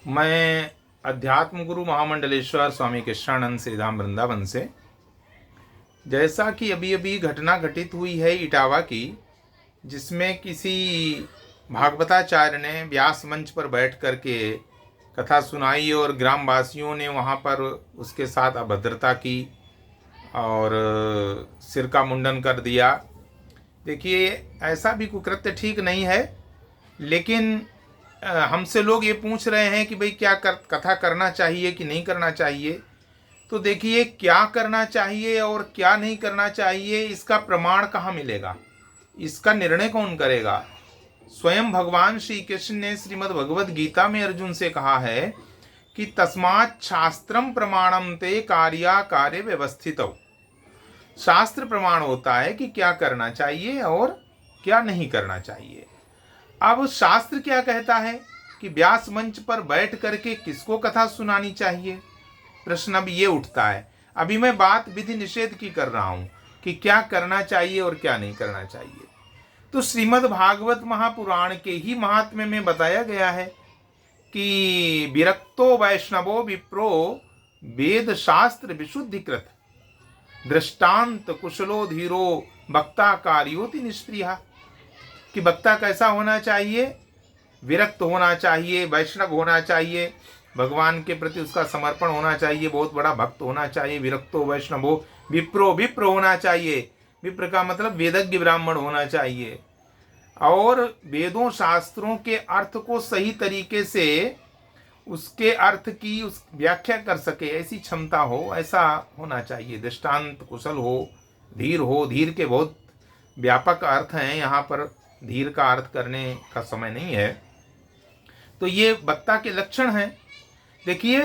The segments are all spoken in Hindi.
मैं अध्यात्म गुरु महामंडलेश्वर स्वामी कृष्णानंद श्रीधाम वृंदावन से, जैसा कि अभी अभी घटना घटित हुई है इटावा की, जिसमें किसी भागवताचार्य ने व्यास मंच पर बैठ करके कथा सुनाई और ग्रामवासियों ने वहाँ पर उसके साथ अभद्रता की और सिर का मुंडन कर दिया। देखिए, ऐसा भी कुकृत्य ठीक नहीं है, लेकिन हमसे लोग ये पूछ रहे हैं कि भाई कथा करना चाहिए कि नहीं करना चाहिए। तो देखिए, क्या करना चाहिए और क्या नहीं करना चाहिए, इसका प्रमाण कहाँ मिलेगा, इसका निर्णय कौन करेगा। स्वयं भगवान श्री कृष्ण ने श्रीमद् भगवद गीता में अर्जुन से कहा है कि तस्मात् शास्त्रम प्रमाणम ते कार्या कार्य व्यवस्थितौ। शास्त्र प्रमाण होता है कि क्या करना चाहिए और क्या नहीं करना चाहिए। अब शास्त्र क्या कहता है कि व्यास मंच पर बैठ करके किसको कथा सुनानी चाहिए, प्रश्न अब ये उठता है। अभी मैं बात विधि निषेध की कर रहा हूं कि क्या करना चाहिए और क्या नहीं करना चाहिए। तो श्रीमद् भागवत महापुराण के ही महात्म्य में बताया गया है कि विरक्तो वैष्णवो विप्रो वेद शास्त्र विशुद्धिकृत दृष्टांत कुशलो धीरो वक्ता कार्योति निष्प्रिया। कि वक्ता कैसा होना चाहिए, विरक्त होना चाहिए, वैष्णव होना चाहिए, भगवान के प्रति उसका समर्पण होना चाहिए, बहुत बड़ा भक्त होना चाहिए। विरक्तो वैष्णवो विप्रो, विप्र होना चाहिए, विप्र का मतलब वेदज्ञ ब्राह्मण होना चाहिए, और वेदों शास्त्रों के अर्थ को सही तरीके से उसके अर्थ की उस व्याख्या कर सके, ऐसी क्षमता हो, ऐसा होना चाहिए। दृष्टांत कुशल हो, धीर हो। धीर के बहुत व्यापक अर्थ हैं, यहाँ पर धीर का अर्थ करने का समय नहीं है। तो ये वक्ता के लक्षण हैं। देखिए,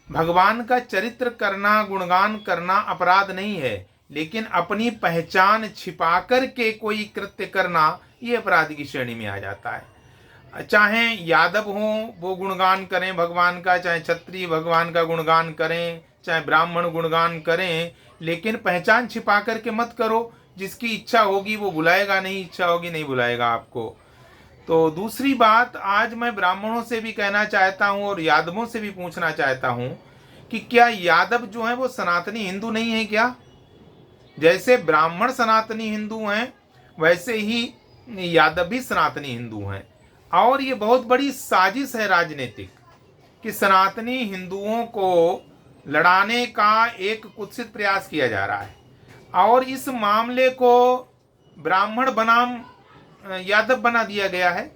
भगवान का चरित्र करना, गुणगान करना अपराध नहीं है, लेकिन अपनी पहचान छिपा कर के कोई कृत्य करना ये अपराध की श्रेणी में आ जाता है। चाहे यादव हों वो गुणगान करें भगवान का, चाहे क्षत्रिय भगवान का गुणगान करें, चाहे ब्राह्मण गुणगान करें, लेकिन पहचान छिपा करके मत करो। जिसकी इच्छा होगी वो बुलाएगा, नहीं इच्छा होगी नहीं बुलाएगा आपको। तो दूसरी बात, आज मैं ब्राह्मणों से भी कहना चाहता हूँ और यादवों से भी पूछना चाहता हूँ कि क्या यादव जो है वो सनातनी हिंदू नहीं है क्या? जैसे ब्राह्मण सनातनी हिंदू हैं, वैसे ही यादव भी सनातनी हिंदू हैं। और ये बहुत बड़ी साजिश है राजनीतिक कि सनातनी हिंदुओं को लड़ाने का एक कुत्सित प्रयास किया जा रहा है, और इस मामले को ब्राह्मण बनाम यादव बना दिया गया है।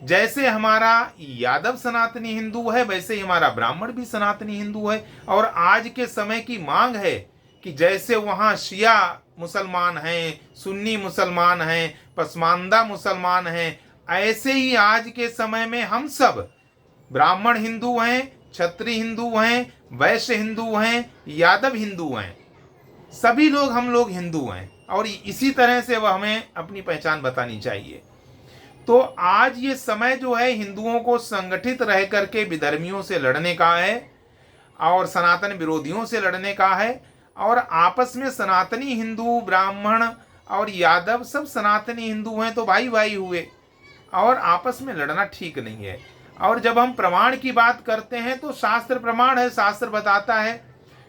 जैसे हमारा यादव सनातनी हिंदू है, वैसे ही हमारा ब्राह्मण भी सनातनी हिंदू है। और आज के समय की मांग है कि जैसे वहाँ शिया मुसलमान हैं, सुन्नी मुसलमान हैं, पसमानदा मुसलमान हैं, ऐसे ही आज के समय में हम सब ब्राह्मण हिंदू हैं, क्षत्रिय हिंदू हैं, वैश्य हिंदू हैं, यादव हिंदू हैं, सभी लोग हम लोग हिंदू हैं। और इसी तरह से वह हमें अपनी पहचान बतानी चाहिए। तो आज ये समय जो है हिंदुओं को संगठित रह करके विधर्मियों से लड़ने का है और सनातन विरोधियों से लड़ने का है। और आपस में सनातनी हिंदू, ब्राह्मण और यादव सब सनातनी हिंदू हैं तो भाई भाई हुए, और आपस में लड़ना ठीक नहीं है। और जब हम प्रमाण की बात करते हैं तो शास्त्र प्रमाण है। शास्त्र बताता है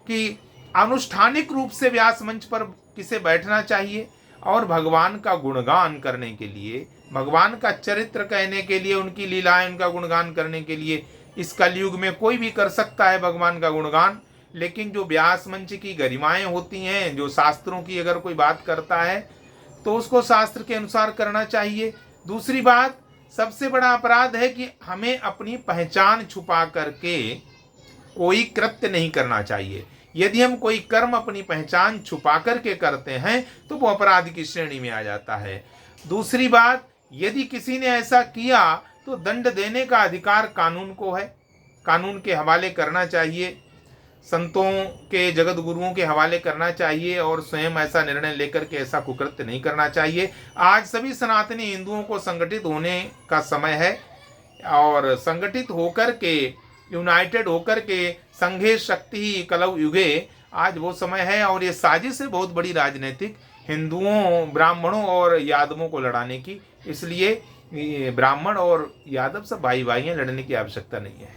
कि अनुष्ठानिक रूप से व्यास मंच पर किसे बैठना चाहिए, और भगवान का गुणगान करने के लिए, भगवान का चरित्र कहने के लिए, उनकी लीलाएं, उनका गुणगान करने के लिए इस कलयुग में कोई भी कर सकता है भगवान का गुणगान। लेकिन जो व्यास मंच की गरिमाएं होती हैं, जो शास्त्रों की अगर कोई बात करता है तो उसको शास्त्र के अनुसार करना चाहिए। दूसरी बात, सबसे बड़ा अपराध है कि हमें अपनी पहचान छुपा करके कोई कृत्य नहीं करना चाहिए। यदि हम कोई कर्म अपनी पहचान छुपा करके करते हैं तो वो अपराध की श्रेणी में आ जाता है। दूसरी बात, यदि किसी ने ऐसा किया तो दंड देने का अधिकार कानून को है, कानून के हवाले करना चाहिए, संतों के, जगत गुरुओं के हवाले करना चाहिए, और स्वयं ऐसा निर्णय लेकर के ऐसा कुकृत्य नहीं करना चाहिए। आज सभी सनातनी हिंदुओं को संगठित होने का समय है, और संगठित होकर के, यूनाइटेड होकर के, संघे शक्ति कलौ युगे, आज वो समय है। और ये साजिश है बहुत बड़ी राजनीतिक, हिंदुओं, ब्राह्मणों और यादवों को लड़ाने की। इसलिए ब्राह्मण और यादव सब भाई भाई हैं, लड़ने की आवश्यकता नहीं है।